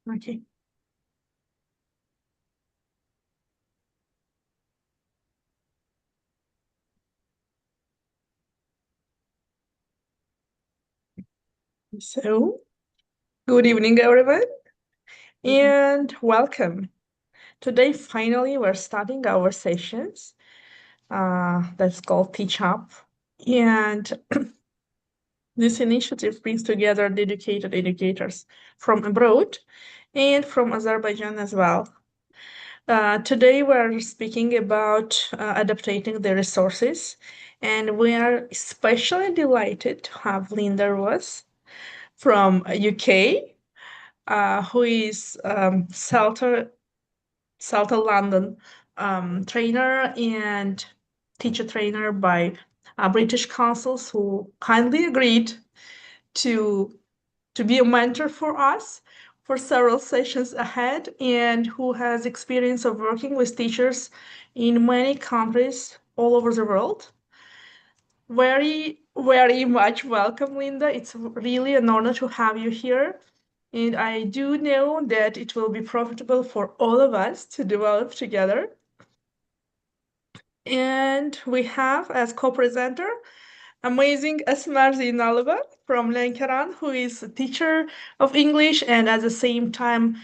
Okay. So, good evening, everyone, and welcome. Today, finally, we're starting our sessions. That's called Teach Up. And this initiative brings together dedicated educators from abroad and from Azerbaijan as well. Today, we're speaking about adapting the resources, and we are especially delighted to have Linda Ross from UK, who is Salter London trainer and teacher trainer by British councils who kindly agreed to be a mentor for us for several sessions ahead, and who has experience of working with teachers in many countries all over the world. Very, very much welcome, Linda. It's really an honor to have you here. And I do know that it will be profitable for all of us to develop together. And we have as co-presenter amazing Esmer Zeynalova from Lankaran, who is a teacher of English and at the same time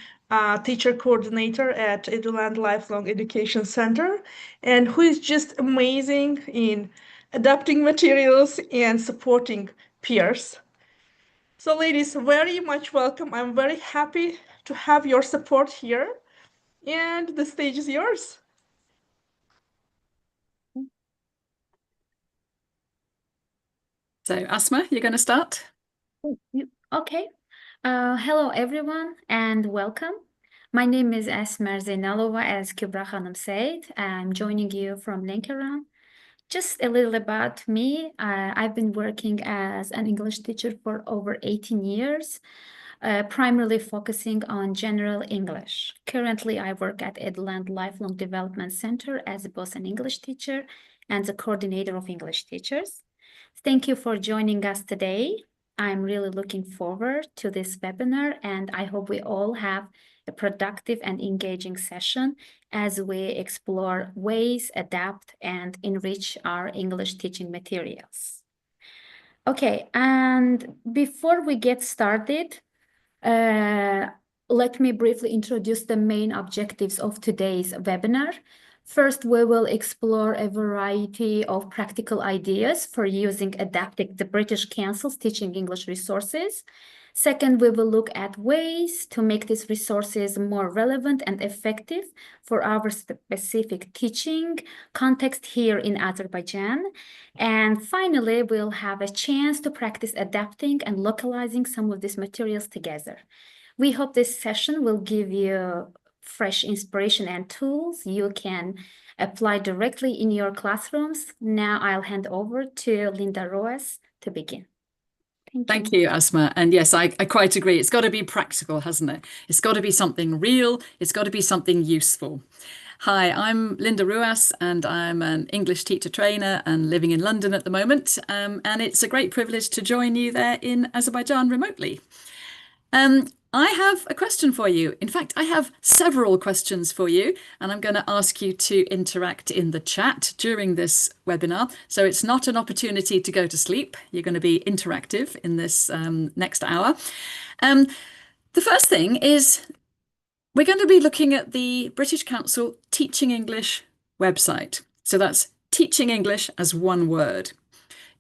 teacher coordinator at Eduland Lifelong Education Center, and who is just amazing in adapting materials and supporting peers. So, ladies, very much welcome. I'm very happy to have your support here, and the stage is yours. So, Asma, you're going to start? Okay. Hello, everyone, and welcome. My name is Esmer Zeynalova, as Kubra Hanım said. I'm joining you from Lankaran. Just a little about me. I've been working as an English teacher for over 18 years, primarily focusing on general English. Currently, I work at Eduland Lifelong Development Center as both an English teacher and the coordinator of English teachers. Thank you for joining us today. I'm really looking forward to this webinar, and I hope we all have a productive and engaging session as we explore ways, adapt, and enrich our English teaching materials. Okay, and before we get started, let me briefly introduce the main objectives of today's webinar. First, we will explore a variety of practical ideas for using adapting the British Council's teaching English resources. Second, we will look at ways to make these resources more relevant and effective for our specific teaching context here in Azerbaijan. And finally, we'll have a chance to practice adapting and localizing some of these materials together. We hope this session will give you fresh inspiration and tools you can apply directly in your classrooms. Now I'll hand over to Linda Roas to begin. Thank you, Asma. And yes, I quite agree. It's got to be practical, hasn't it? It's got to be something real. It's got to be something useful. Hi, I'm Linda Ruas, and I'm an English teacher trainer and living in London at the moment. And it's a great privilege to join you there in Azerbaijan remotely. I have a question for you. In fact, I have several questions for you, and I'm going to ask you to interact in the chat during this webinar. So it's not an opportunity to go to sleep. You're going to be interactive in this next hour. The first thing is we're going to be looking at the British Council Teaching English website. So that's teaching English as one word.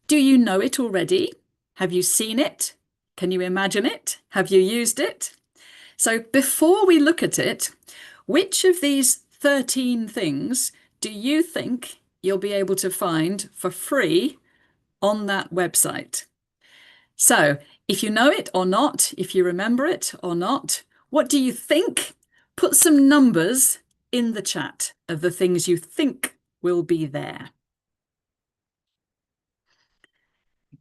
Do you know it already? Have you seen it? Can you imagine it? Have you used it? So before we look at it, which of these 13 things do you think you'll be able to find for free on that website? So if you know it or not, if you remember it or not, what do you think? Put some numbers in the chat of the things you think will be there.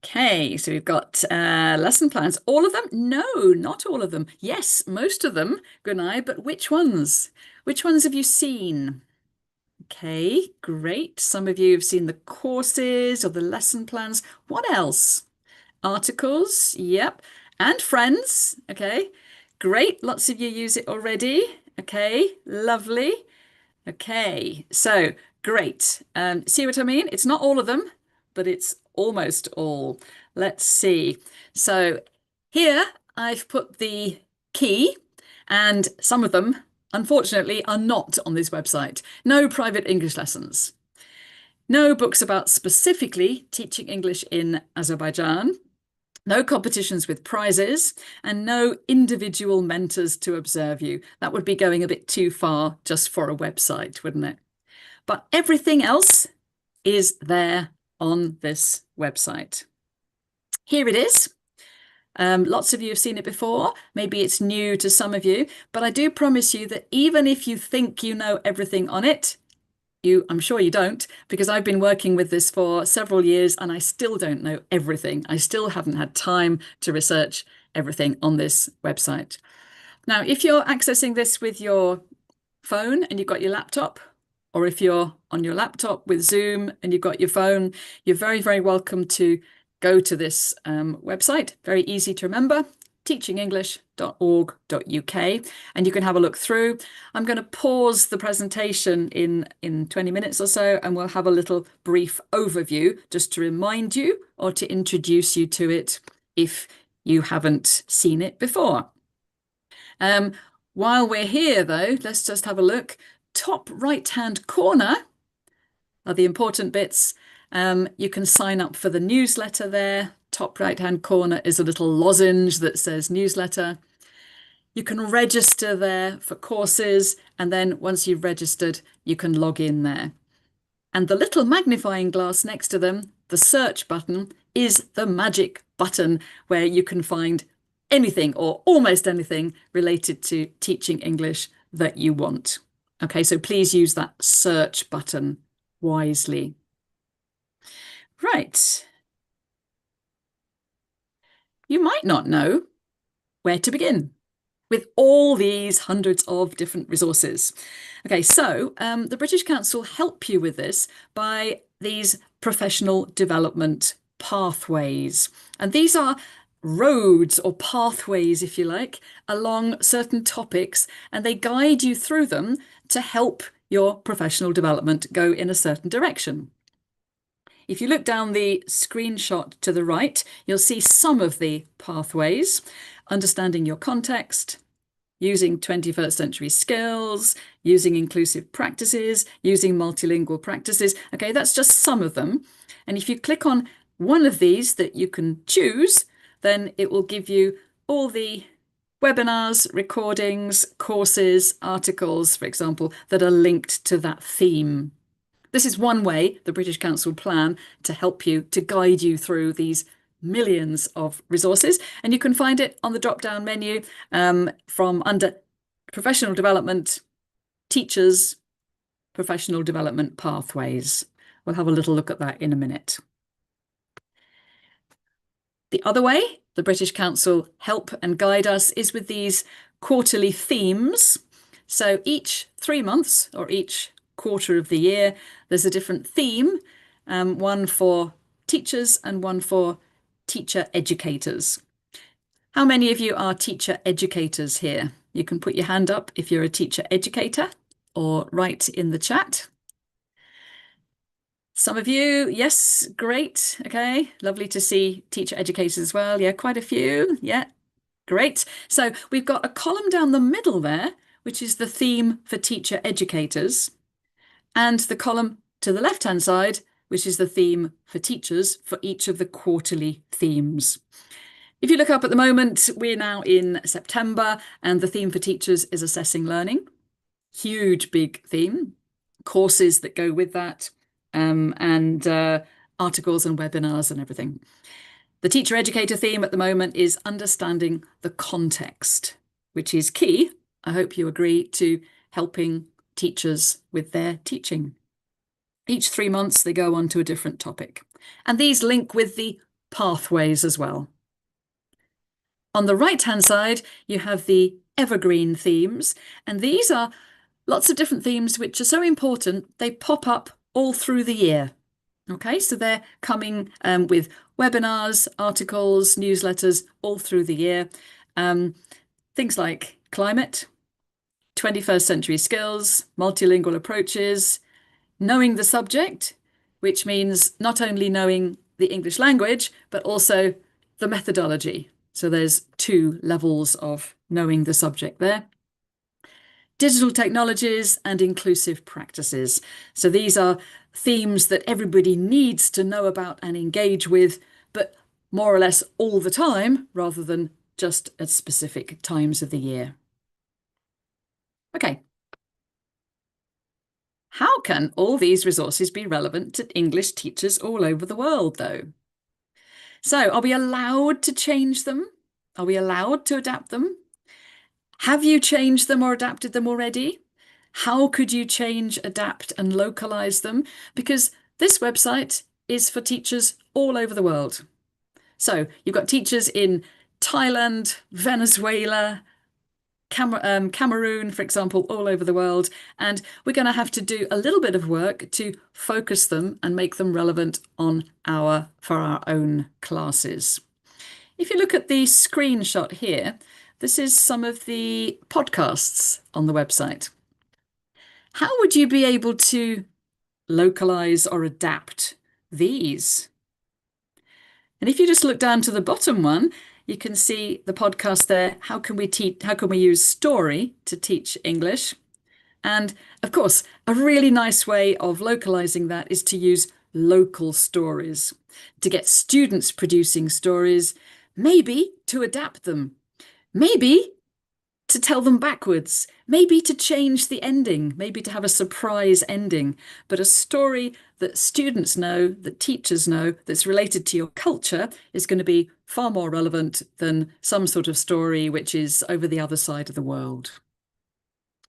Okay, so we've got lesson plans. All of them? No, not all of them. Yes, most of them, Gunai, but which ones? Which ones have you seen? Okay, great. Some of you have seen the courses or the lesson plans. What else? Articles, yep. And friends, okay. great. Lots of you use it already. Okay, lovely. Okay, so great. See what I mean? It's not all of them, but it's almost all. Let's see. So here I've put the key, and some of them, unfortunately, are not on this website. No private English lessons. No books about specifically teaching English in Azerbaijan. No competitions with prizes, and no individual mentors to observe you. That would be going a bit too far just for a website, wouldn't it? But everything else is there on this website. Here it is. Lots of you have seen it before. Maybe it's new to some of you, but I do promise you that even if you think you know everything on it, I'm sure you don't, because I've been working with this for several years and I still don't know everything. I still haven't had time to research everything on this website. Now, if you're accessing this with your phone and you've got your laptop, or if you're on your laptop with Zoom and you've got your phone, you're very, very welcome to go to this website. Very easy to remember, teachingenglish.org.uk, and you can have a look through. I'm going to pause the presentation in 20 minutes or so, and we'll have a little brief overview just to remind you or to introduce you to it if you haven't seen it before. While we're here, though, let's just have a look. Top right-hand corner are the important bits. You can sign up for the newsletter there. Top right-hand corner is a little lozenge that says newsletter. You can register there for courses, and then once you've registered, you can log in there. And the little magnifying glass next to them, the search button, is the magic button where you can find anything or almost anything related to teaching English that you want. Okay, so please use that search button wisely. Right. You might not know where to begin with all these hundreds of different resources. Okay, so the British Council help you with this by these professional development pathways. And these are roads or pathways, if you like, along certain topics, and they guide you through them to help your professional development go in a certain direction. If you look down the screenshot to the right, you'll see some of the pathways: understanding your context, using 21st century skills, using inclusive practices, using multilingual practices. Okay, that's just some of them. And if you click on one of these that you can choose, then it will give you all the webinars, recordings, courses, articles, for example, that are linked to that theme. This is one way the British Council plan to help you, to guide you through these millions of resources. And you can find it on the drop-down menu from under Professional Development, Teachers, Professional Development Pathways. We'll have a little look at that in a minute. The other way the British Council help and guide us is with these quarterly themes. So each 3 months or each quarter of the year, there's a different theme, one for teachers and one for teacher educators. How many of you are teacher educators here? You can put your hand up if you're a teacher educator, or write in the chat. Some of you, yes, great. Okay, lovely to see teacher educators as well. Yeah, quite a few. Yeah, great. So we've got a column down the middle there, which is the theme for teacher educators, and the column to the left-hand side, which is the theme for teachers for each of the quarterly themes. If you look up at the moment, we're now in September, and the theme for teachers is assessing learning. Huge, big theme. Courses that go with that, and articles and webinars and everything. The teacher educator theme at the moment is understanding the context, which is key, I hope you agree, to helping teachers with their teaching. Each 3 months they go on to a different topic, and these link with the pathways as well. On the right-hand side, you have the evergreen themes, and these are lots of different themes which are so important they pop up all through the year. Okay, so they're coming with webinars, articles, newsletters all through the year. things like climate, 21st century skills, multilingual approaches, knowing the subject, which means not only knowing the English language, but also the methodology. So there's 2 levels of knowing the subject there. Digital technologies and inclusive practices. So these are themes that everybody needs to know about and engage with, but more or less all the time, rather than just at specific times of the year. Okay. How can all these resources be relevant to English teachers all over the world, though? So, are we allowed to change them? Are we allowed to adapt them? Have you changed them or adapted them already? How could you change, adapt, and localize them? Because this website is for teachers all over the world. So, you've got teachers in Thailand, Venezuela, Cameroon, for example, all over the world. And we're going to have to do a little bit of work to focus them and make them relevant for our own classes. If you look at the screenshot here, this is some of the podcasts on the website. How would you be able to localize or adapt these? And if you just look down to the bottom one, you can see the podcast there. How can we use story to teach English? And of course, a really nice way of localizing that is to use local stories, to get students producing stories, maybe to adapt them, maybe to tell them backwards, maybe to change the ending, maybe to have a surprise ending, but a story that students know, that teachers know, that's related to your culture is going to be far more relevant than some sort of story which is over the other side of the world.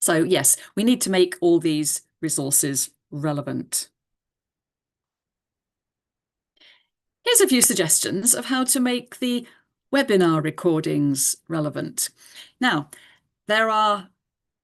So yes, we need to make all these resources relevant. Here's a few suggestions of how to make the webinar recordings relevant. Now, there are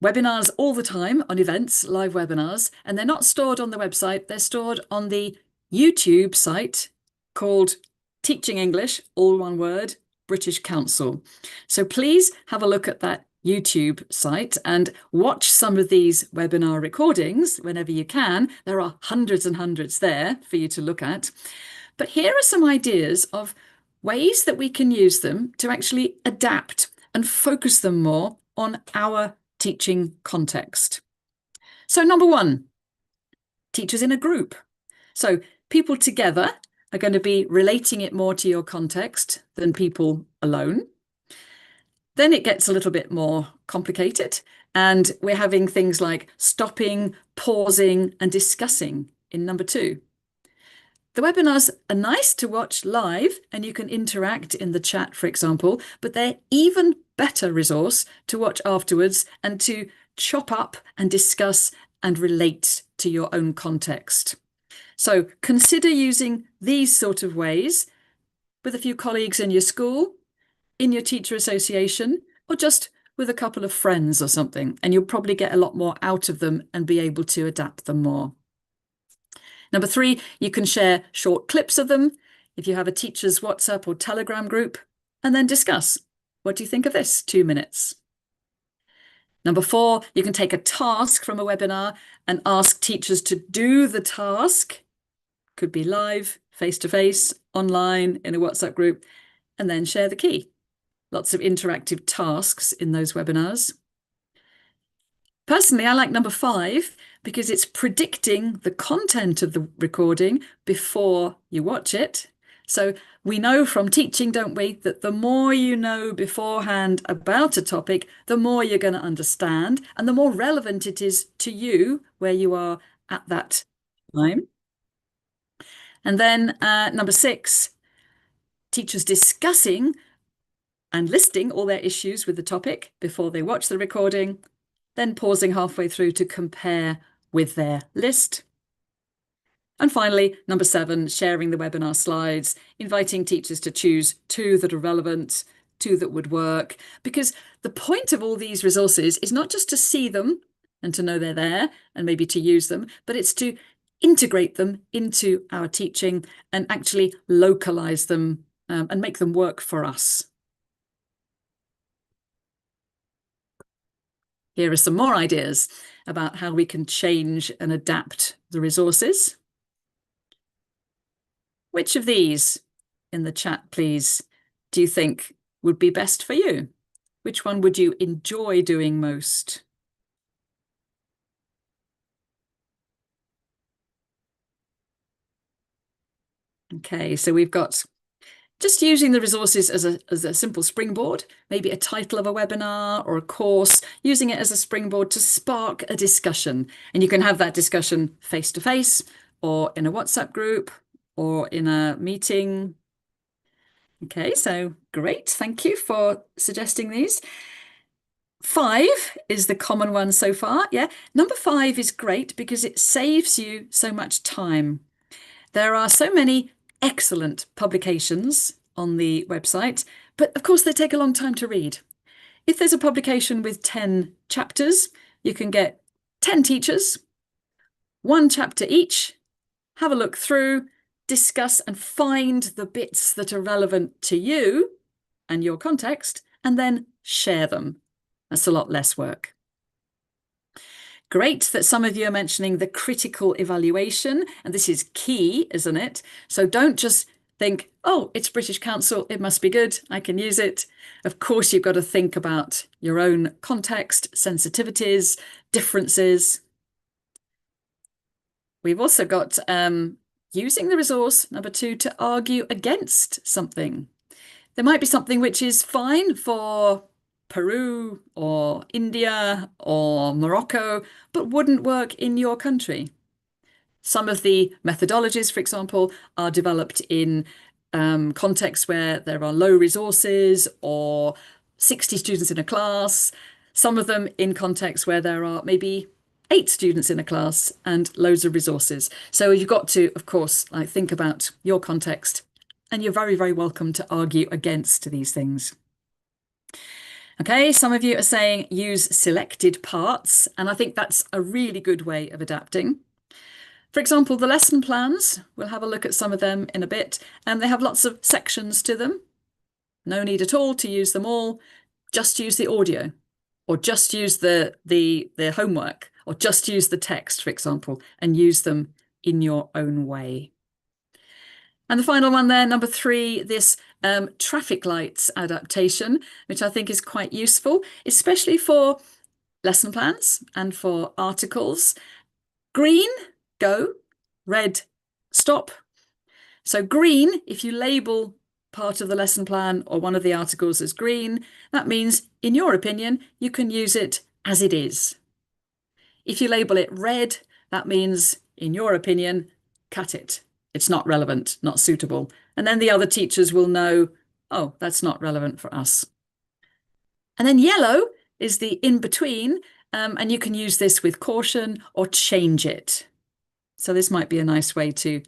webinars all the time on events, live webinars, and they're not stored on the website. They're stored on the YouTube site called Teaching English, all one word, British Council. So please have a look at that YouTube site and watch some of these webinar recordings whenever you can. There are hundreds and hundreds there for you to look at. But here are some ideas of ways that we can use them to actually adapt and focus them more on our teaching context. So number 1, teachers in a group. So people together are going to be relating it more to your context than people alone. Then it gets a little bit more complicated, and we're having things like stopping, pausing, and discussing in number 2. The webinars are nice to watch live and you can interact in the chat, for example, but they're even better resource to watch afterwards and to chop up and discuss and relate to your own context. So consider using these sort of ways with a few colleagues in your school, in your teacher association, or just with a couple of friends or something, and you'll probably get a lot more out of them and be able to adapt them more. Number 3, you can share short clips of them if you have a teacher's WhatsApp or Telegram group, and then discuss. What do you think of this? 2 minutes. Number 4, you can take a task from a webinar and ask teachers to do the task. Could be live, face-to-face, online, in a WhatsApp group, and then share the key. Lots of interactive tasks in those webinars. Personally, I like number 5 because it's predicting the content of the recording before you watch it. So we know from teaching, don't we, that the more you know beforehand about a topic, the more you're going to understand and the more relevant it is to you where you are at that time. And then number 6, teachers discussing and listing all their issues with the topic before they watch the recording, then pausing halfway through to compare with their list. And finally, number 7, sharing the webinar slides, inviting teachers to choose 2 that are relevant, 2 that would work, because the point of all these resources is not just to see them and to know they're there and maybe to use them, but it's to integrate them into our teaching and actually localize them and make them work for us. Here are some more ideas about how we can change and adapt the resources. Which of these in the chat, please, do you think would be best for you? Which one would you enjoy doing most? Okay, so we've got just using the resources as a simple springboard, maybe a title of a webinar or a course, using it as a springboard to spark a discussion. And you can have that discussion face-to-face or in a WhatsApp group or in a meeting. Okay, so great. Thank you for suggesting these. 5 is the common one so far. Yeah, number 5 is great because it saves you so much time. There are so many excellent publications on the website, but of course they take a long time to read. If there's a publication with 10 chapters, you can get 10 teachers, 1 chapter each, have a look through, discuss and find the bits that are relevant to you and your context, and then share them. That's a lot less work. Great that some of you are mentioning the critical evaluation, and this is key, isn't it? So don't just think, oh, it's British Council, it must be good, I can use it. Of course, you've got to think about your own context, sensitivities, differences. We've also got using the resource, number 2, to argue against something. There might be something which is fine for Peru or India or Morocco, but wouldn't work in your country. Some of the methodologies, for example, are developed in contexts where there are low resources or 60 students in a class. Some of them in contexts where there are maybe 8 students in a class and loads of resources. So you've got to, of course, think about your context, and you're very, very welcome to argue against these things. Okay, some of you are saying use selected parts, and I think that's a really good way of adapting. For example, the lesson plans, we'll have a look at some of them in a bit, and they have lots of sections to them. No need at all to use them all. Just use the audio, or just use the homework, or just use the text, for example, and use them in your own way. And the final one there, number 3, this traffic lights adaptation, which I think is quite useful, especially for lesson plans and for articles. Green, go, red, stop. So green, if you label part of the lesson plan or one of the articles as green, that means, in your opinion, you can use it as it is. If you label it red, that means, in your opinion, cut it. It's not relevant, not suitable. And then the other teachers will know, oh, that's not relevant for us. And then yellow is the in-between, and you can use this with caution or change it. So this might be a nice way to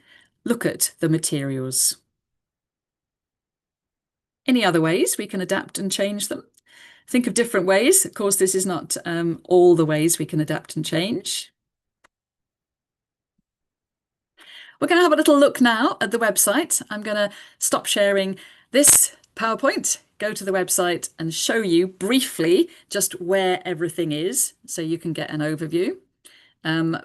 look at the materials. Any other ways we can adapt and change them? Think of different ways. Of course, this is not all the ways we can adapt and change. We're going to have a little look now at the website. I'm going to stop sharing this PowerPoint, go to the website and show you briefly just where everything is so you can get an overview.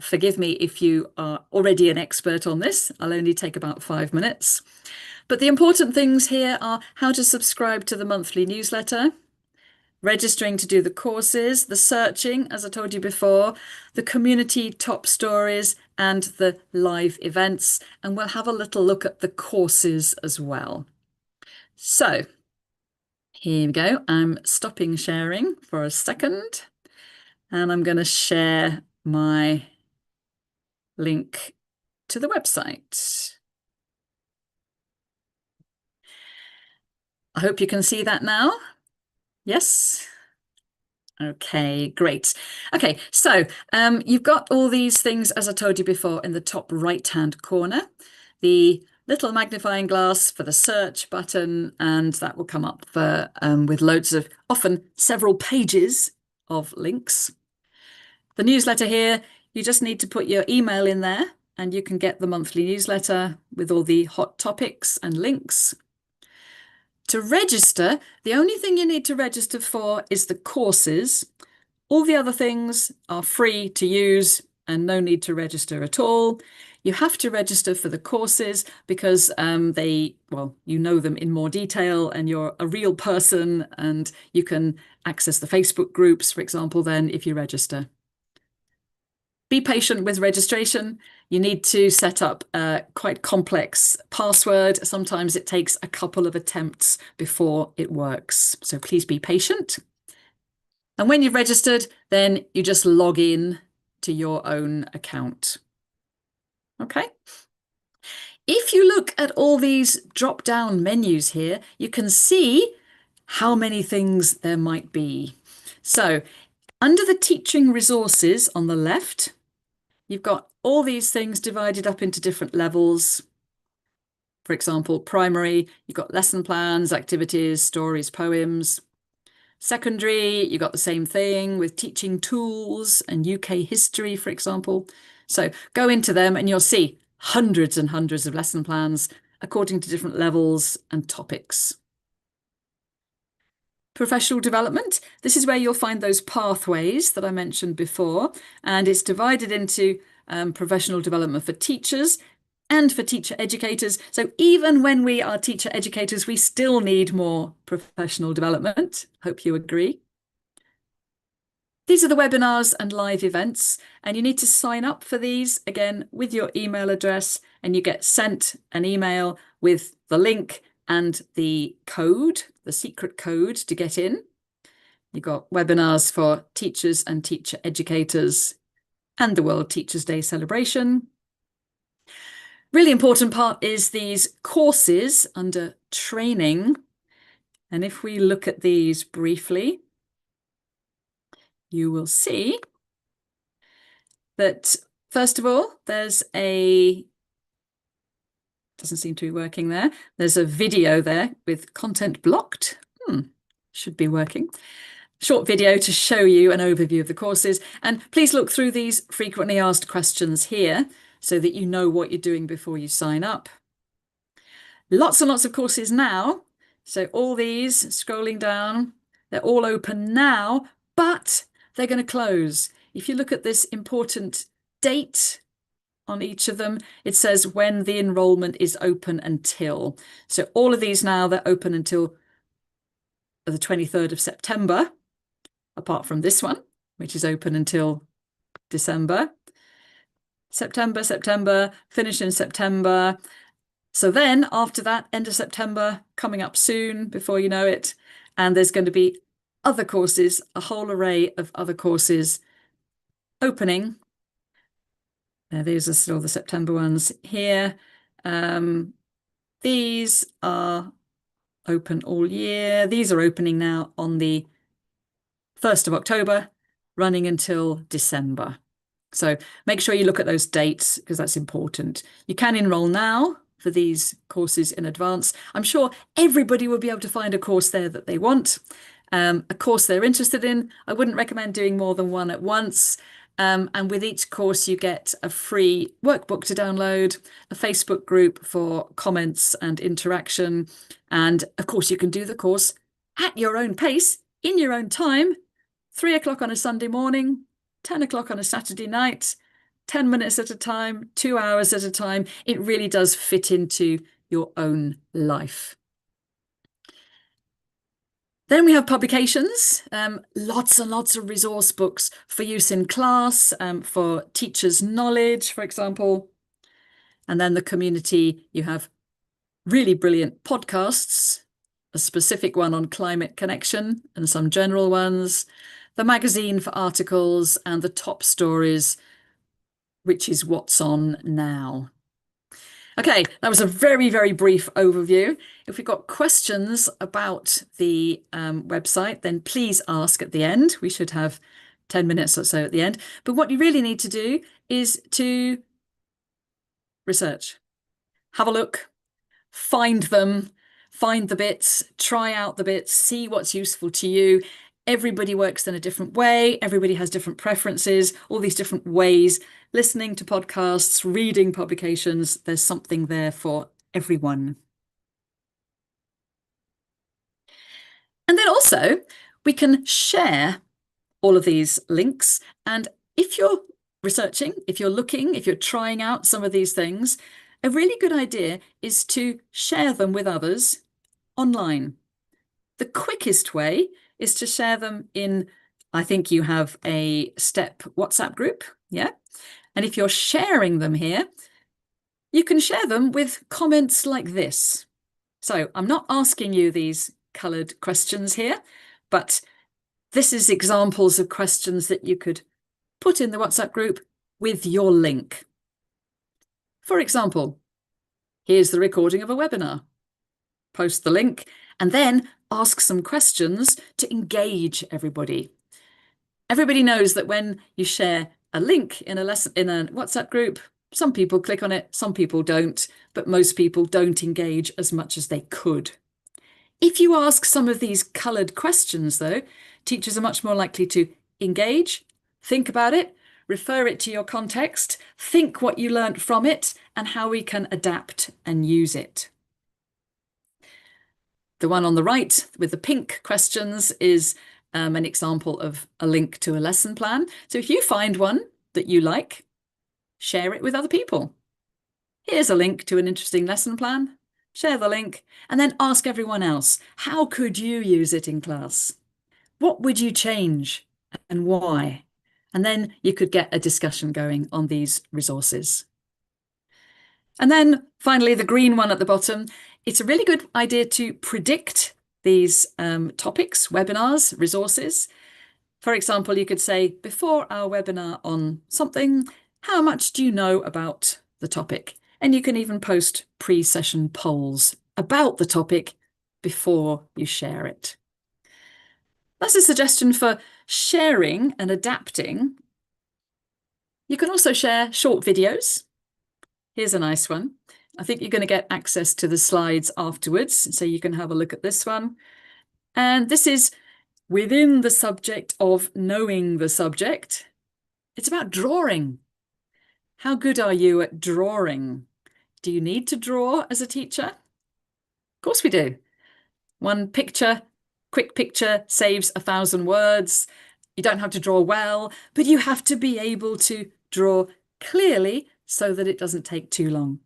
Forgive me if you are already an expert on this. I'll only take about 5 minutes. But the important things here are how to subscribe to the monthly newsletter, registering to do the courses, the searching, as I told you before, the community top stories and the live events. And we'll have a little look at the courses as well. So here we go. I'm stopping sharing for a second and I'm going to share my link to the website. I hope you can see that now. Yes. Okay, great. Okay, so you've got all these things, as I told you before, in the top right-hand corner. The little magnifying glass for the search button, and that will come up for, with loads of, often several pages of links. The newsletter here, you just need to put your email in there, and you can get the monthly newsletter with all the hot topics and links. To register, the only thing you need to register for is the courses. All the other things are free to use and no need to register at all. You have to register for the courses because you know them in more detail and you're a real person and you can access the Facebook groups, for example, then if you register. Be patient with registration. You need to set up a quite complex password. Sometimes it takes a couple of attempts before it works. So please be patient. And when you've registered, then you just log in to your own account. Okay. If you look at all these drop-down menus here, you can see how many things there might be. So under the teaching resources on the left, you've got all these things divided up into different levels. For example, primary, you've got lesson plans, activities, stories, poems. Secondary, you've got the same thing with teaching tools and UK history, for example. So go into them and you'll see hundreds and hundreds of lesson plans according to different levels and topics. Professional development, this is where you'll find those pathways that I mentioned before, and it's divided into professional development for teachers and for teacher educators. So even when we are teacher educators, we still need more professional development. Hope you agree. These are the webinars and live events, and you need to sign up for these again with your email address, and you get sent an email with the link and the code, the secret code to get in. You've got webinars for teachers and teacher educators and the World Teachers' Day celebration. Really important part is these courses under training. And if we look at these briefly, you will see that, first of all, doesn't seem to be working there. There's a video there with content blocked. Should be working. Short video to show you an overview of the courses. And please look through these frequently asked questions here so that you know what you're doing before you sign up. Lots and lots of courses now. So all these, scrolling down, they're all open now, but they're going to close. If you look at this important date on each of them, it says when the enrollment is open until. So all of these now, they're open until the 23rd of September, apart from this one, which is open until December. September, finish in September. So then after that, end of September, coming up soon, before you know it, and there's going to be other courses, a whole array of other courses opening. These are still the September ones here. These are open all year. These are opening now on the 1st of October, running until December. So make sure you look at those dates because that's important. You can enroll now for these courses in advance. I'm sure everybody will be able to find a course there that they want, a course they're interested in. I wouldn't recommend doing more than one at once. And with each course, you get a free workbook to download, a Facebook group for comments and interaction. And of course, you can do the course at your own pace, in your own time, 3 o'clock on a Sunday morning, 10 o'clock on a Saturday night, 10 minutes at a time, 2 hours at a time. It really does fit into your own life. Then we have publications, lots and lots of resource books for use in class, for teachers' knowledge, for example. And then the community, you have really brilliant podcasts, a specific one on climate connection and some general ones, the magazine for articles and the top stories, which is what's on now. Okay, that was a very, very brief overview. If we've got questions about the website, then please ask at the end. We should have 10 minutes or so at the end. But what you really need to do is to research, have a look, find them, find the bits, try out the bits, see what's useful to you. Everybody works in a different way. Everybody has different preferences, all these different ways. Listening to podcasts, reading publications, there's something there for everyone. And then also we can share all of these links. And if you're researching, if you're looking, if you're trying out some of these things, a really good idea is to share them with others online. The quickest way is to share them in, I think you have a STEP WhatsApp group, yeah? And if you're sharing them here, you can share them with comments like this. So I'm not asking you these coloured questions here, but this is examples of questions that you could put in the WhatsApp group with your link. For example, here's the recording of a webinar. Post the link and then ask some questions to engage everybody. Everybody knows that when you share a link in a lesson in a WhatsApp group, some people click on it, some people don't, but most people don't engage as much as they could. If you ask some of these coloured questions, though, teachers are much more likely to engage, think about it, refer it to your context, think what you learnt from it and how we can adapt and use it. The one on the right with the pink questions is an example of a link to a lesson plan. So if you find one that you like, share it with other people. Here's a link to an interesting lesson plan. Share the link and then ask everyone else, how could you use it in class? What would you change and why? And then you could get a discussion going on these resources. And then finally, the green one at the bottom, it's a really good idea to predict these topics, webinars, resources. For example, you could say, before our webinar on something, how much do you know about the topic? And you can even post pre-session polls about the topic before you share it. That's a suggestion for sharing and adapting. You can also share short videos. Here's a nice one. I think you're going to get access to the slides afterwards, so you can have a look at this one. And this is within the subject of knowing the subject. It's about drawing. How good are you at drawing? Do you need to draw as a teacher? Of course we do. One picture, quick picture saves 1,000 words. You don't have to draw well, but you have to be able to draw clearly so that it doesn't take too long.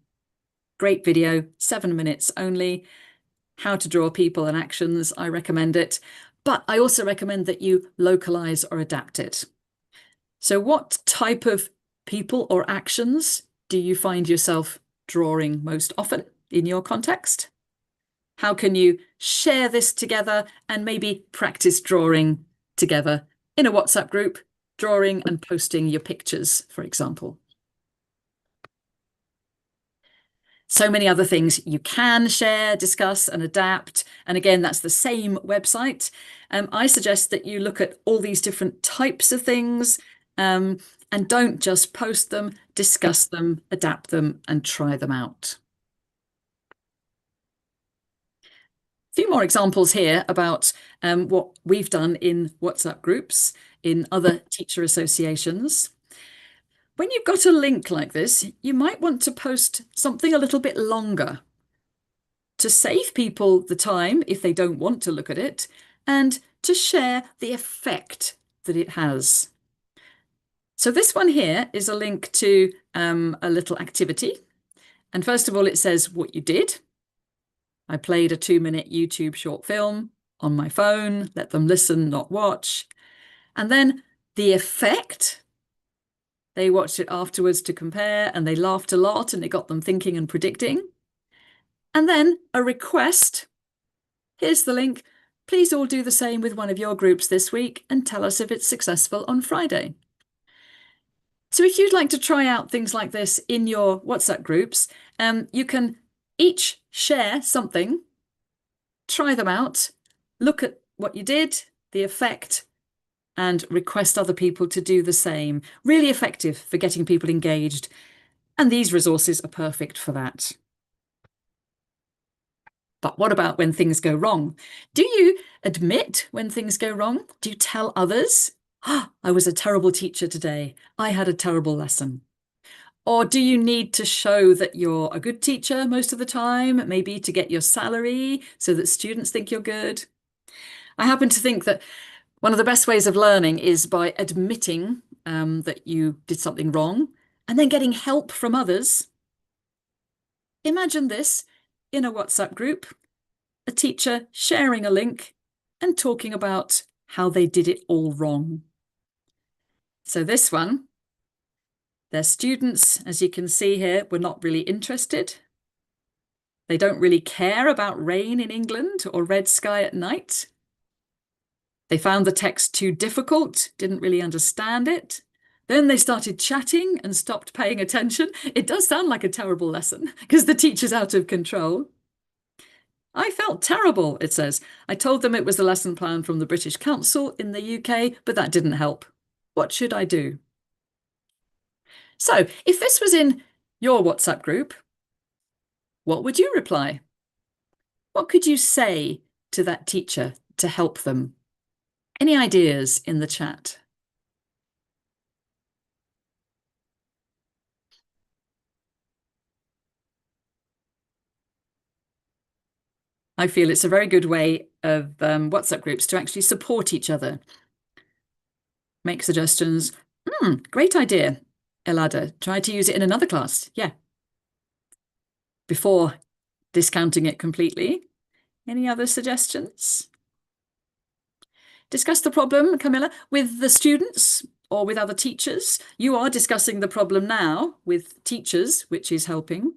Great video, 7 minutes only. How to draw people and actions, I recommend it. But I also recommend that you localize or adapt it. So what type of people or actions do you find yourself drawing most often in your context? How can you share this together and maybe practice drawing together in a WhatsApp group, drawing and posting your pictures, for example? So many other things you can share, discuss and adapt. And again, that's the same website. I suggest that you look at all these different types of things and don't just post them, discuss them, adapt them and try them out. A few more examples here about what we've done in WhatsApp groups, in other teacher associations. When you've got a link like this, you might want to post something a little bit longer to save people the time if they don't want to look at it and to share the effect that it has. So this one here is a link to a little activity. And first of all, it says what you did. I played a 2-minute YouTube short film on my phone, let them listen, not watch. And then the effect. They watched it afterwards to compare and they laughed a lot and it got them thinking and predicting. And then a request. Here's the link. Please all do the same with one of your groups this week and tell us if it's successful on Friday. So if you'd like to try out things like this in your WhatsApp groups, you can each share something, try them out, look at what you did, the effect, and request other people to do the same. Really effective for getting people engaged. And these resources are perfect for that. But what about when things go wrong? Do you admit when things go wrong? Do you tell others, oh, I was a terrible teacher today. I had a terrible lesson. Or do you need to show that you're a good teacher most of the time, maybe to get your salary so that students think you're good? I happen to think that One of the best ways of learning is by admitting that you did something wrong and then getting help from others. Imagine this in a WhatsApp group, a teacher sharing a link and talking about how they did it all wrong. So this one, their students, as you can see here, were not really interested. They don't really care about rain in England or red sky at night. They found the text too difficult, didn't really understand it. Then they started chatting and stopped paying attention. It does sound like a terrible lesson because the teacher's out of control. I felt terrible, it says. I told them it was the lesson plan from the British Council in the UK, but that didn't help. What should I do? So if this was in your WhatsApp group, what would you reply? What could you say to that teacher to help them? Any ideas in the chat? I feel it's a very good way of WhatsApp groups to actually support each other. Make suggestions. Great idea, Elada. Try to use it in another class. Yeah. Before discounting it completely. Any other suggestions? Discuss the problem, Camilla, with the students or with other teachers. You are discussing the problem now with teachers, which is helping.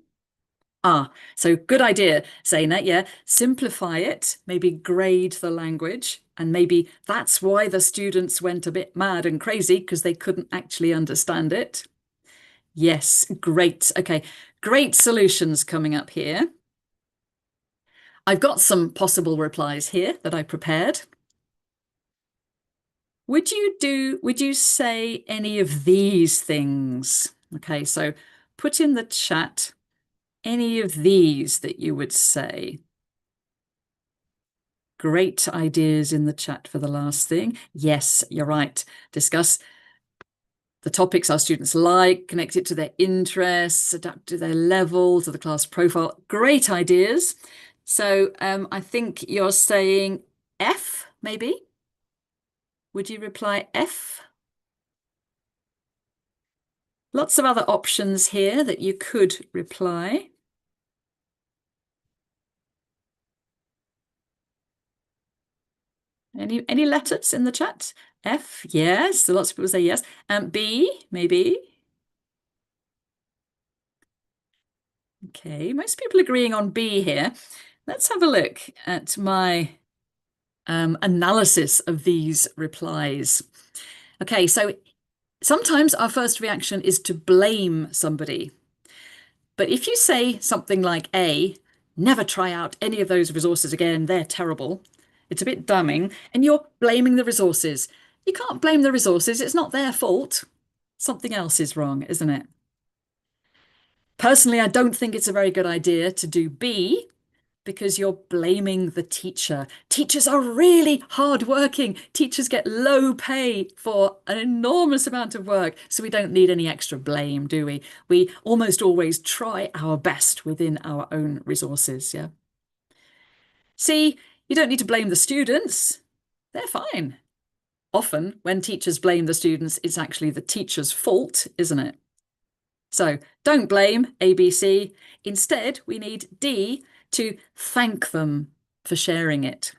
So good idea, Zaina. Yeah, simplify it, maybe grade the language, and maybe that's why the students went a bit mad and crazy because they couldn't actually understand it. Yes, great. Okay, great solutions coming up here. I've got some possible replies here that I prepared. Would you say any of these things? Okay, so put in the chat any of these that you would say. Great ideas in the chat for the last thing. Yes, you're right. Discuss the topics our students like, connect it to their interests, adapt to their level, to the class profile. Great ideas. So I think you're saying F, maybe? Would you reply F? Lots of other options here that you could reply. Any letters in the chat? F, yes. So lots of people say yes. B, maybe. Okay, most people agreeing on B here. Let's have a look at my analysis of these replies. Okay, so sometimes our first reaction is to blame somebody. But if you say something like A, never try out any of those resources again, they're terrible, it's a bit dumbing, and you're blaming the resources. You can't blame the resources, it's not their fault. Something else is wrong, isn't it? Personally, I don't think it's a very good idea to do B because you're blaming the teacher. Teachers are really hardworking. Teachers get low pay for an enormous amount of work, so we don't need any extra blame, do we? We almost always try our best within our own resources, yeah? See, you don't need to blame the students. They're fine. Often, when teachers blame the students, it's actually the teacher's fault, isn't it? So don't blame ABC. Instead, we need D to thank them for sharing it.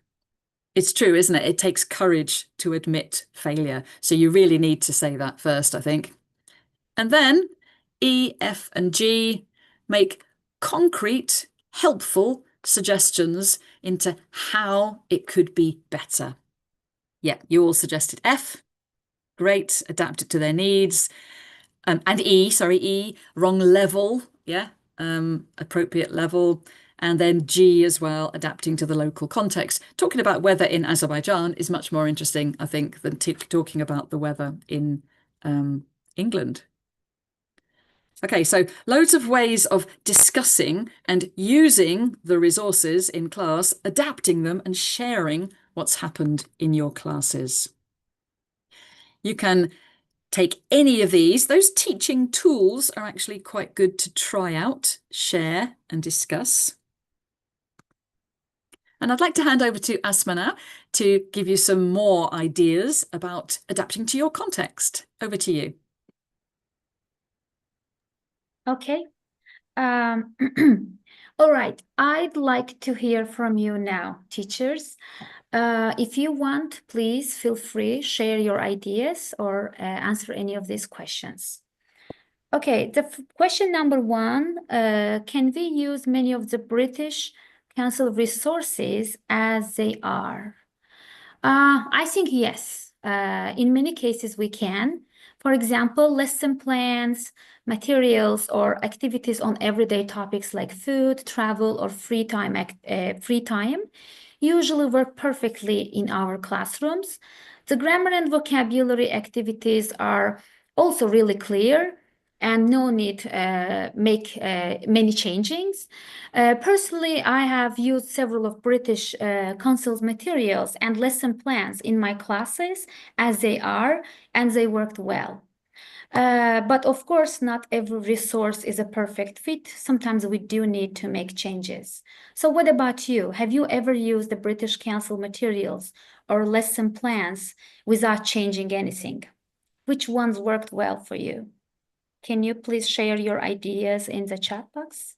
It's true, isn't it? It takes courage to admit failure. So you really need to say that first, I think. And then E, F, and G make concrete, helpful suggestions into how it could be better. Yeah, you all suggested F. Great, adapt it to their needs. And E, wrong level, yeah, appropriate level. And then G as well, adapting to the local context. Talking about weather in Azerbaijan is much more interesting, I think, than talking about the weather in England. Okay, so loads of ways of discussing and using the resources in class, adapting them and sharing what's happened in your classes. You can take any of these. Those teaching tools are actually quite good to try out, share and discuss. And I'd like to hand over to Asma now to give you some more ideas about adapting to your context. Over to you. Okay. All right. I'd like to hear from you now, teachers. If you want, please feel free, share your ideas or answer any of these questions. Okay, the question number one, can we use many of the British Council resources as they are? I think yes. In many cases we can. For example, lesson plans, materials, or activities on everyday topics like food, travel, or free time usually work perfectly in our classrooms. The grammar and vocabulary activities are also really clear and no need make many changings. Personally, I have used several of British Council's materials and lesson plans in my classes as they are, and they worked well. But of course, not every resource is a perfect fit. Sometimes we do need to make changes. So what about you? Have you ever used the British Council materials or lesson plans without changing anything? Which ones worked well for you? Can you please share your ideas in the chat box?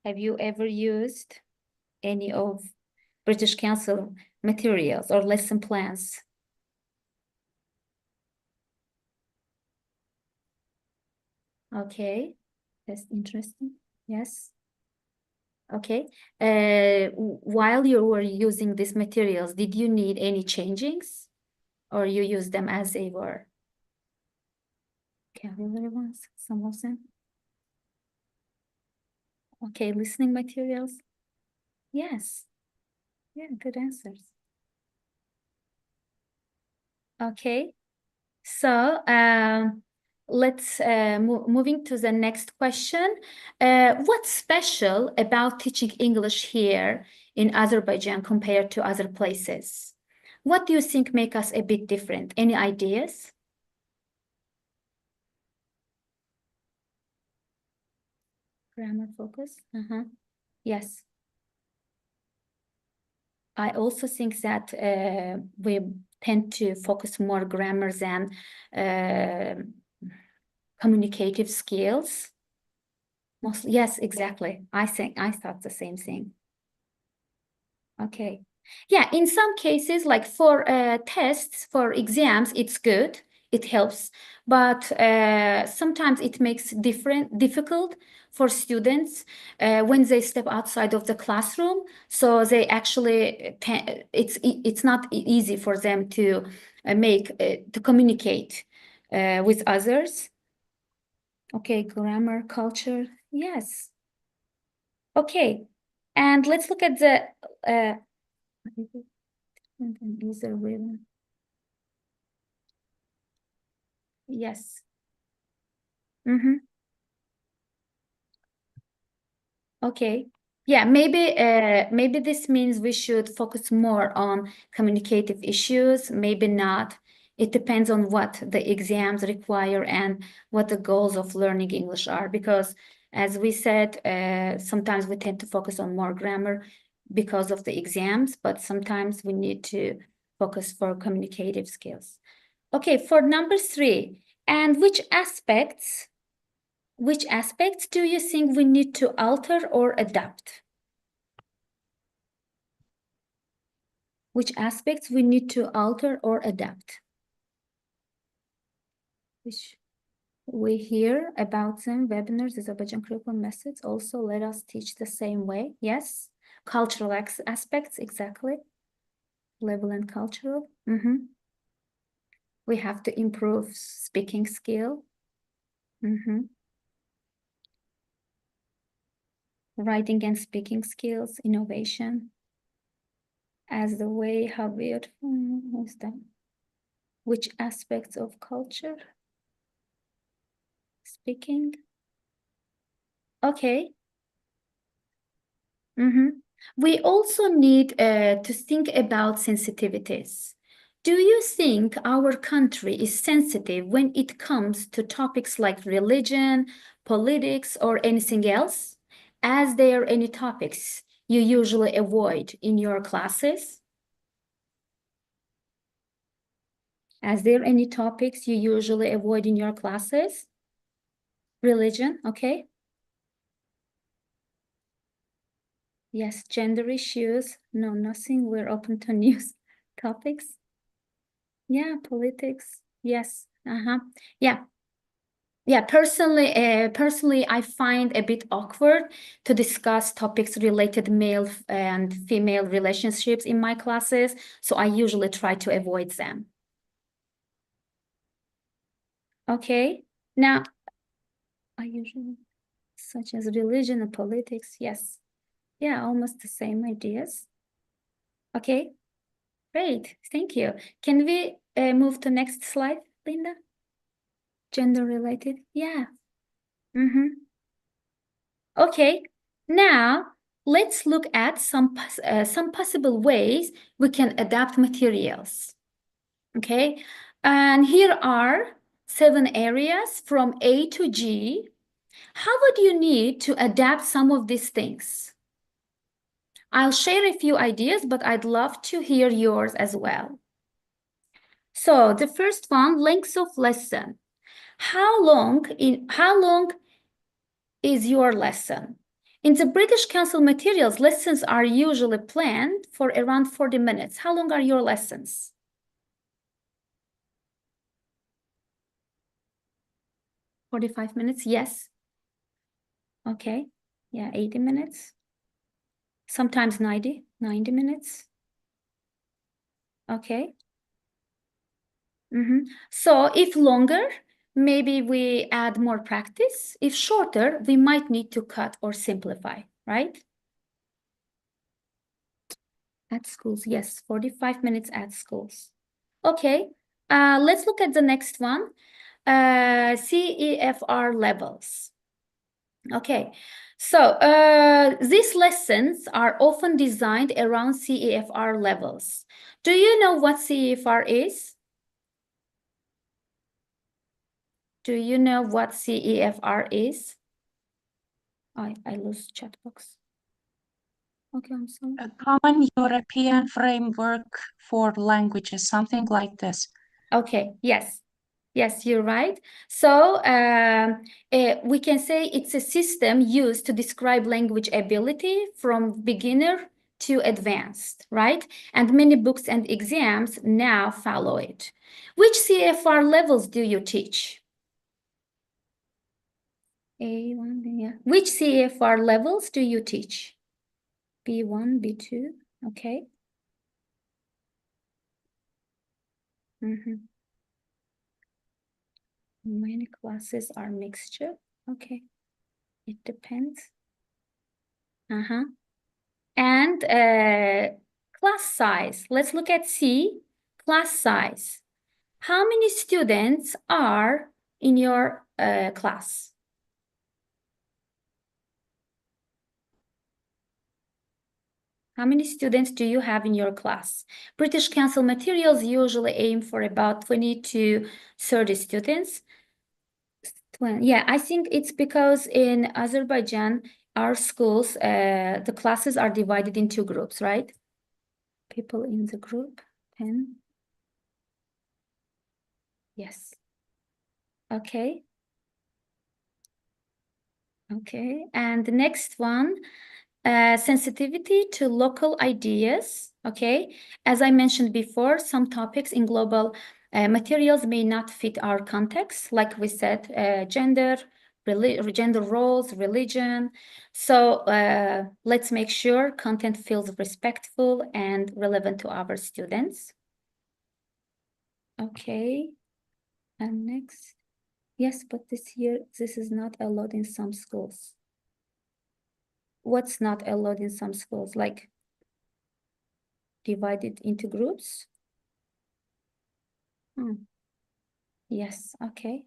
Have you ever used any of British Council materials or lesson plans? Okay, that's interesting. Yes. Okay. While you were using these materials, did you need any changings or you used them as they were? Vocabulary ones, some of them. Okay, listening materials. Yes. Yeah, good answers. Okay. So let's moving to the next question. What's special about teaching English here in Azerbaijan compared to other places? What do you think make us a bit different? Any ideas? Grammar focus? Yes. I also think that we tend to focus more grammar than communicative skills. Yes, exactly. I thought the same thing. Okay. Yeah, in some cases, like for tests, for exams, it's good. It helps. But sometimes it makes difficult for students when they step outside of the classroom. So they actually, it's not easy for them to to communicate with others. Okay, grammar, culture, yes. Okay, and let's look at the yes. Okay. Yeah, maybe this means we should focus more on communicative issues, maybe not. It depends on what the exams require and what the goals of learning English are. Because as we said, sometimes we tend to focus on more grammar because of the exams, but sometimes we need to focus for communicative skills. Okay, for number 3, and which aspects do you think we need to alter or adapt? Which aspects we need to alter or adapt? Which we hear about them, webinars, Azerbaijan curriculum methods. Also, let us teach the same way. Yes, cultural aspects, exactly. Level and cultural. We have to improve speaking skill. Writing and speaking skills, innovation. As the way how we what's that? Which aspects of culture? Speaking. Okay. We also need to think about sensitivities. Do you think our country is sensitive when it comes to topics like religion, politics, or anything else? As there are any topics you usually avoid in your classes? As there any topics you usually avoid in your classes? Religion, okay. Yes, gender issues. No, nothing. We're open to news topics. Yeah, politics. Yes. Yeah. Yeah, personally, I find a bit awkward to discuss topics related male and female relationships in my classes, so I usually try to avoid them. Okay, now I usually, such as religion and politics, yes. Yeah, almost the same ideas. Okay, great, thank you. Can we move to next slide, Linda? Gender related, yeah. Okay, now let's look at some possible ways we can adapt materials. Okay, and here are 7 areas from A to G. How would you need to adapt some of these things? I'll share a few ideas, but I'd love to hear yours as well. So the first one, length of lesson. How long is your lesson? In the British Council materials, lessons are usually planned for around 40 minutes. How long are your lessons? 45 minutes, yes. Okay, yeah, 80 minutes. Sometimes 90 minutes. Okay. So if longer, maybe we add more practice. If shorter, we might need to cut or simplify, right? At schools, yes, 45 minutes at schools. Okay, let's look at the next one. CEFR levels. Okay, so these lessons are often designed around CEFR levels. Do you know what CEFR is? Do you know what CEFR is? I lose chat box. Okay, I'm sorry. A common European framework for languages, something like this. Okay, yes. Yes, you're right. So we can say it's a system used to describe language ability from beginner to advanced, right? And many books and exams now follow it. Which CFR levels do you teach? A1, yeah. Which CFR levels do you teach? B1, B2, okay. Many classes are mixture. Okay, it depends. And class size. Let's look at C, class size. How many students are in your class? How many students do you have in your class? British Council materials usually aim for about 20 to 30 students. Yeah, I think it's because in Azerbaijan, our schools, the classes are divided into groups, right? People in the group, 10. Yes. Okay. Okay, and the next one, sensitivity to local ideas. Okay, as I mentioned before, some topics in global materials may not fit our context, like we said, gender roles, religion. So let's make sure content feels respectful and relevant to our students. Okay, and next. Yes, but this is not allowed in some schools. What's not allowed in some schools? Like divided into groups? Yes, okay.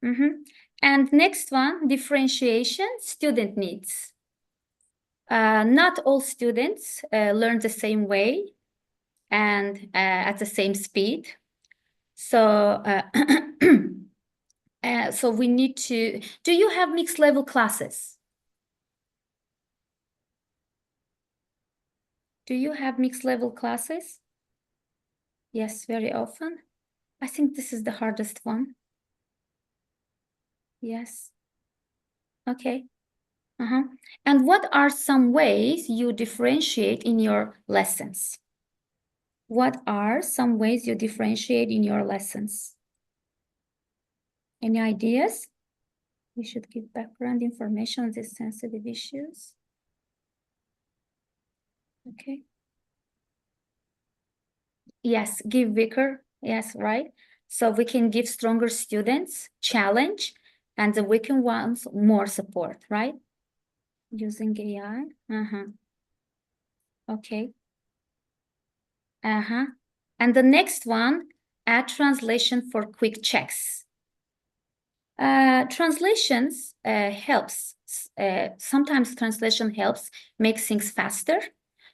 And next one, differentiation, student needs. Not all students learn the same way. and at the same speed. So, so we need to, do you have mixed level classes? Do you have mixed level classes? Yes, very often. I think this is the hardest one. Yes. Okay. And what are some ways you differentiate in your lessons? What are some ways you differentiate in your lessons? Any ideas? We should give background information on these sensitive issues. Okay. Yes, give weaker. Yes, right. So we can give stronger students challenge and the weaker ones more support, right? Using AI. Okay. And the next one, add translation for quick checks. Translations helps. Sometimes translation helps make things faster.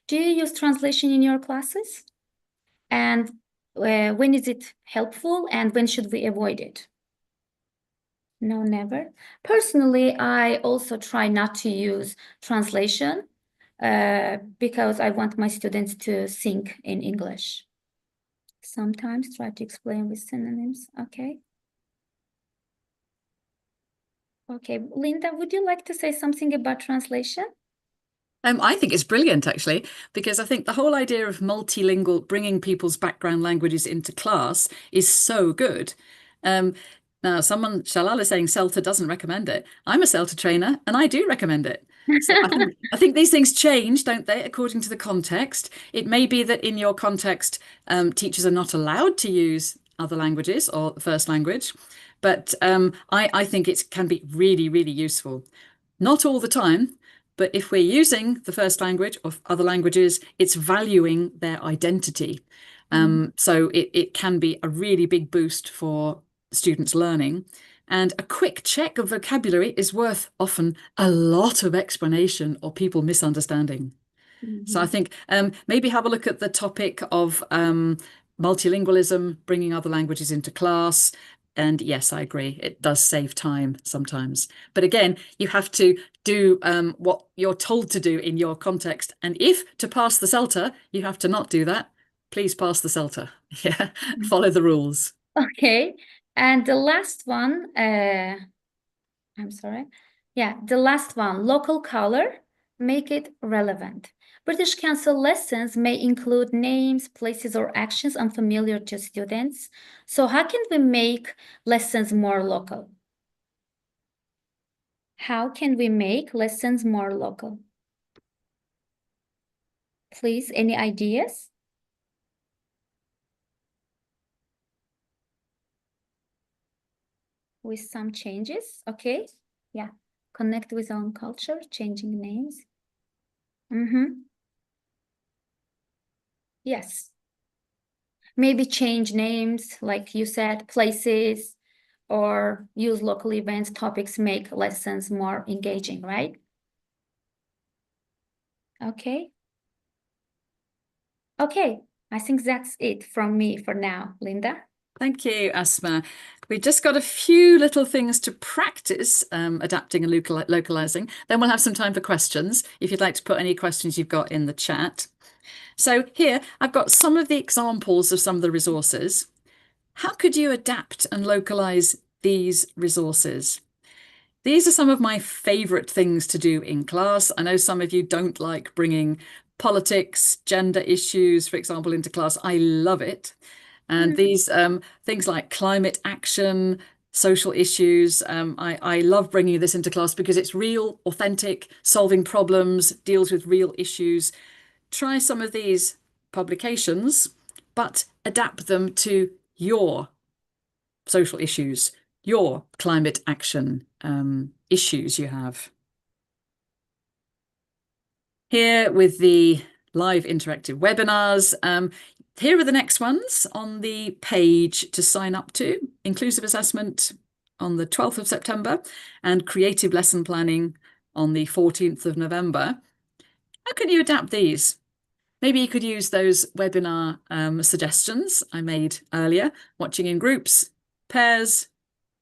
Do you use translation in your classes? And when is it helpful and when should we avoid it? No, never. Personally, I also try not to use translation because I want my students to think in English. Sometimes try to explain with synonyms. Okay. Okay, Linda, would you like to say something about translation? I think it's brilliant, actually, because I think the whole idea of multilingual, bringing people's background languages into class is so good. Now, Shalal is saying CELTA doesn't recommend it. I'm a CELTA trainer, and I do recommend it. So I think these things change, don't they, according to the context. It may be that in your context, teachers are not allowed to use other languages or the first language, but I think it can be really, really useful. Not all the time, but if we're using the first language or other languages, it's valuing their identity. So it can be a really big boost for students' learning. And a quick check of vocabulary is worth often a lot of explanation or people misunderstanding. So I think maybe have a look at the topic of multilingualism, bringing other languages into class. And yes, I agree, it does save time sometimes. But again, you have to do what you're told to do in your context. And if to pass the CELTA, you have to not do that, please pass the CELTA. Yeah, follow the rules. Okay. And the last one, I'm sorry. Yeah, the last one, local color, make it relevant. British Council lessons may include names, places, or actions unfamiliar to students. So how can we make lessons more local? How can we make lessons more local? Please, any ideas? With some changes, okay? Yeah, connect with own culture, changing names. Yes. Maybe change names, like you said, places, or use local events, topics make lessons more engaging, right? Okay. Okay, I think that's it from me for now, Linda. Thank you, Asma. We've just got a few little things to practice adapting and localizing. Then we'll have some time for questions, if you'd like to put any questions you've got in the chat. So here, I've got some of the examples of some of the resources. How could you adapt and localize these resources? These are some of my favorite things to do in class. I know some of you don't like bringing politics, gender issues, for example, into class. I love it. And these things like climate action, social issues, I love bringing this into class because it's real, authentic, solving problems, deals with real issues. Try some of these publications, but adapt them to your social issues, your climate action issues you have. Here with the live interactive webinars, here are the next ones on the page to sign up to. Inclusive assessment on the 12th of September and creative lesson planning on the 14th of November. How can you adapt these? Maybe you could use those webinar suggestions I made earlier, watching in groups, pairs,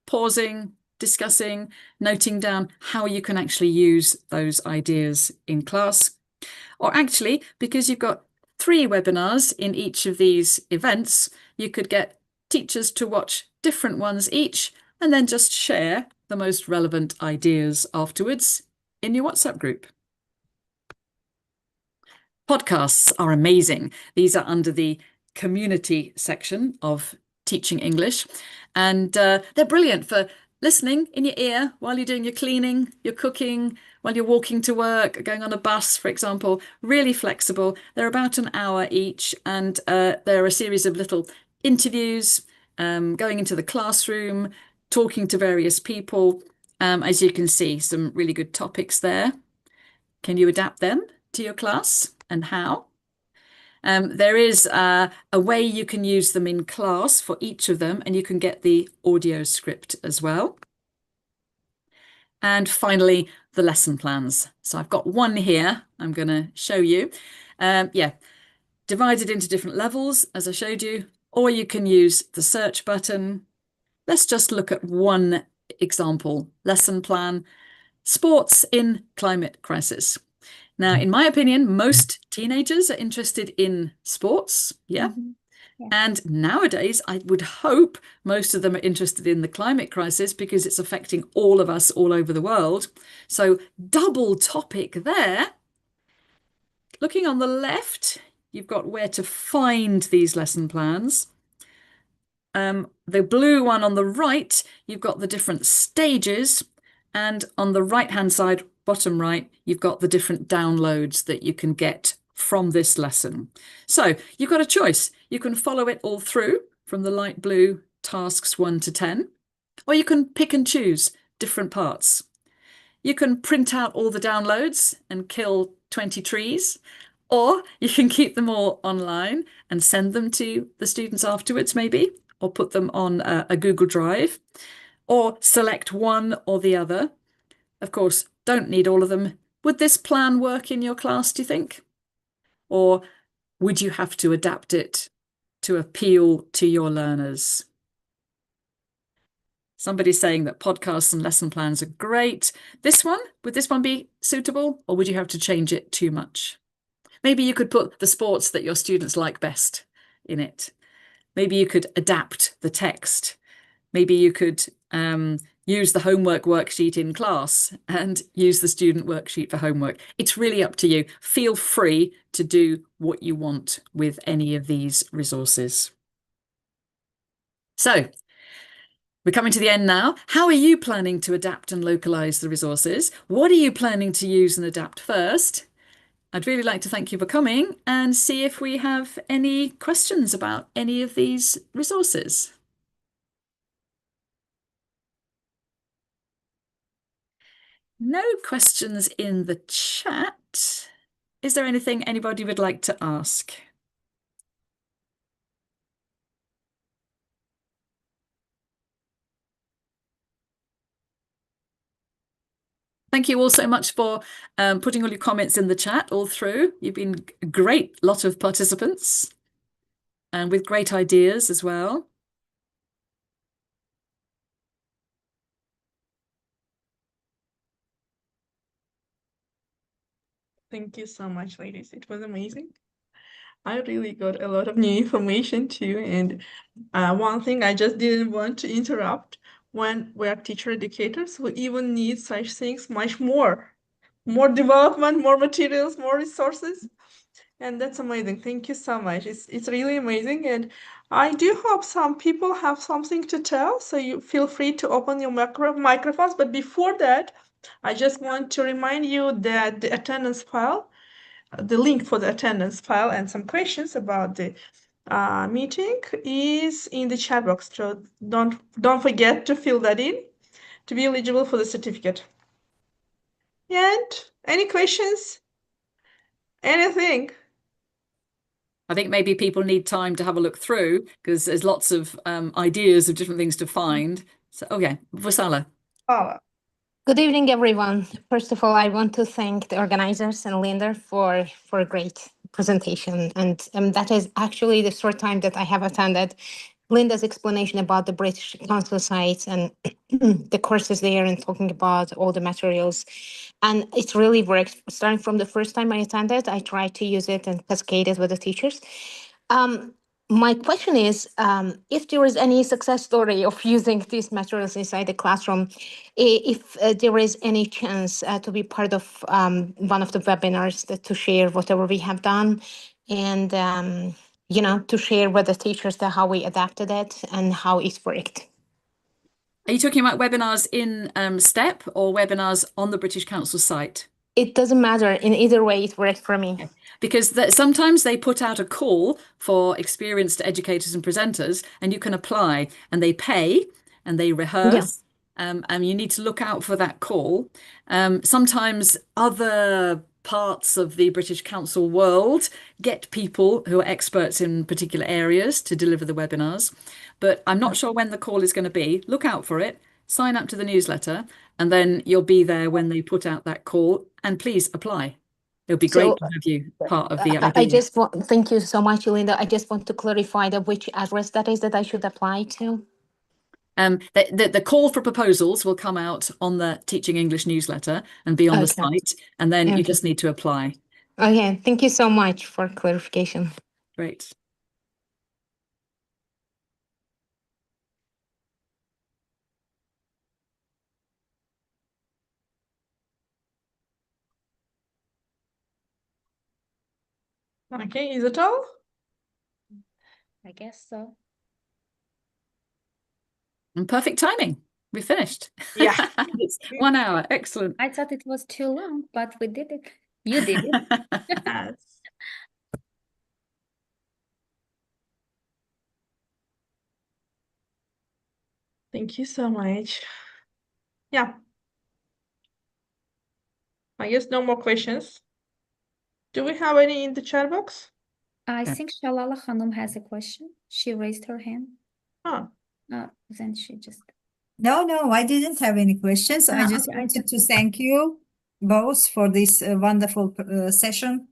pausing, discussing, noting down how you can actually use those ideas in class. Or actually, because you've got 3 webinars in each of these events, you could get teachers to watch different ones each and then just share the most relevant ideas afterwards in your WhatsApp group. Podcasts are amazing. These are under the community section of Teaching English, and they're brilliant for listening in your ear while you're doing your cleaning, your cooking, while you're walking to work, going on a bus, for example. Really flexible. They're about an hour each, and they're a series of little interviews, going into the classroom, talking to various people. As you can see, some really good topics there. Can you adapt them to your class, and how? There is a way you can use them in class for each of them, and you can get the audio script as well. And finally, the lesson plans. So I've got one here I'm going to show you. Yeah, divided into different levels, as I showed you, or you can use the search button. Let's just look at one example lesson plan: sports in climate crisis. Now, in my opinion, most teenagers are interested in sports. Yeah. Yeah. And nowadays, I would hope most of them are interested in the climate crisis because it's affecting all of us all over the world. So double topic there. Looking on the left, you've got where to find these lesson plans. The blue one on the right, you've got the different stages. And on the right-hand side, bottom right, you've got the different downloads that you can get from this lesson. So you've got a choice. You can follow it all through from the light blue tasks 1 to 10, or you can pick and choose different parts. You can print out all the downloads and kill 20 trees, or you can keep them all online and send them to the students afterwards, maybe, or put them on a Google Drive, or select one or the other. Of course, don't need all of them. Would this plan work in your class, do you think? Or would you have to adapt it to appeal to your learners? Somebody's saying that podcasts and lesson plans are great. Would this one be suitable, or would you have to change it too much? Maybe you could put the sports that your students like best in it. Maybe you could adapt the text. Maybe you could use the homework worksheet in class and use the student worksheet for homework. It's really up to you. Feel free to do what you want with any of these resources. So we're coming to the end now. How are you planning to adapt and localize the resources? What are you planning to use and adapt first? I'd really like to thank you for coming and see if we have any questions about any of these resources. No questions in the chat. Is there anything anybody would like to ask? Thank you all so much for putting all your comments in the chat all through. You've been a great lot of participants and with great ideas as well. Thank you so much, ladies. It was amazing. I really got a lot of new information too. And one thing I just didn't want to interrupt: when we're teacher educators, we even need such things much more development, more materials, more resources. And that's amazing. Thank you so much. It's really amazing. And I do hope some people have something to tell. So you feel free to open your microphones. But before that, I just want to remind you that the attendance file, the link for the attendance file and some questions about the meeting is in the chat box. So don't forget to fill that in to be eligible for the certificate. And any questions? Anything? I think maybe people need time to have a look through because there's lots of ideas of different things to find. So, okay, Vasala. Good evening, everyone. First of all, I want to thank the organizers and Linda for a great presentation. And that is actually the short time that I have attended Linda's explanation about the British Council sites and the courses there and talking about all the materials. And it really works. Starting from the first time I attended, I tried to use it and cascade it with the teachers. My question is, if there is any success story of using these materials inside the classroom, if there is any chance to be part of one of the webinars to share whatever we have done, and to share with the teachers how we adapted it and how it worked. Are you talking about webinars in STEP or webinars on the British Council site? It doesn't matter. In either way, it worked for me. Okay. Because sometimes they put out a call for experienced educators and presenters, and you can apply, and they pay and they rehearse. Yeah. And you need to look out for that call. Sometimes other parts of the British Council world get people who are experts in particular areas to deliver the webinars. But I'm not sure when the call is going to be. Look out for it. Sign up to the newsletter, and then you'll be there when they put out that call. And please apply. It'll be great to have you part of the idea. Thank you so much, Linda. I just want to clarify which address that is that I should apply to. The call for proposals will come out on the Teaching English newsletter and be on the site, and then you just need to apply. Okay, thank you so much for clarification. Great. Okay, is it all? I guess so. And perfect timing. We finished. Yeah. It's 1 hour. Excellent. I thought it was too long, but we did it. You did it. Yes. Thank you so much. Yeah. I guess no more questions. Do we have any in the chat box? I think Shalala Khanum has a question. She raised her hand. Oh. Then she just... No, I didn't have any questions. I just wanted to thank you both for this wonderful session.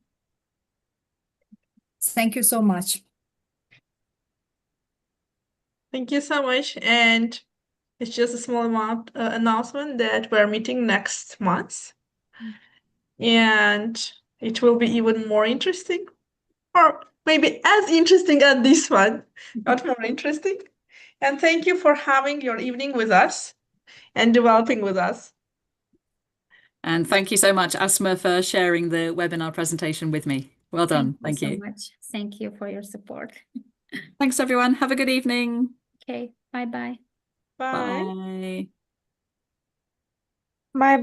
Thank you so much. Thank you so much. And it's just a small announcement that we're meeting next month. And it will be even more interesting, or maybe as interesting as this one, not more interesting. And thank you for having your evening with us and developing with us. And thank you so much, Asma, for sharing the webinar presentation with me. Well done. Thank you. so much. Thank you for your support. Thanks, everyone. Have a good evening. Okay. Bye-bye. Bye. Bye. Bye-bye.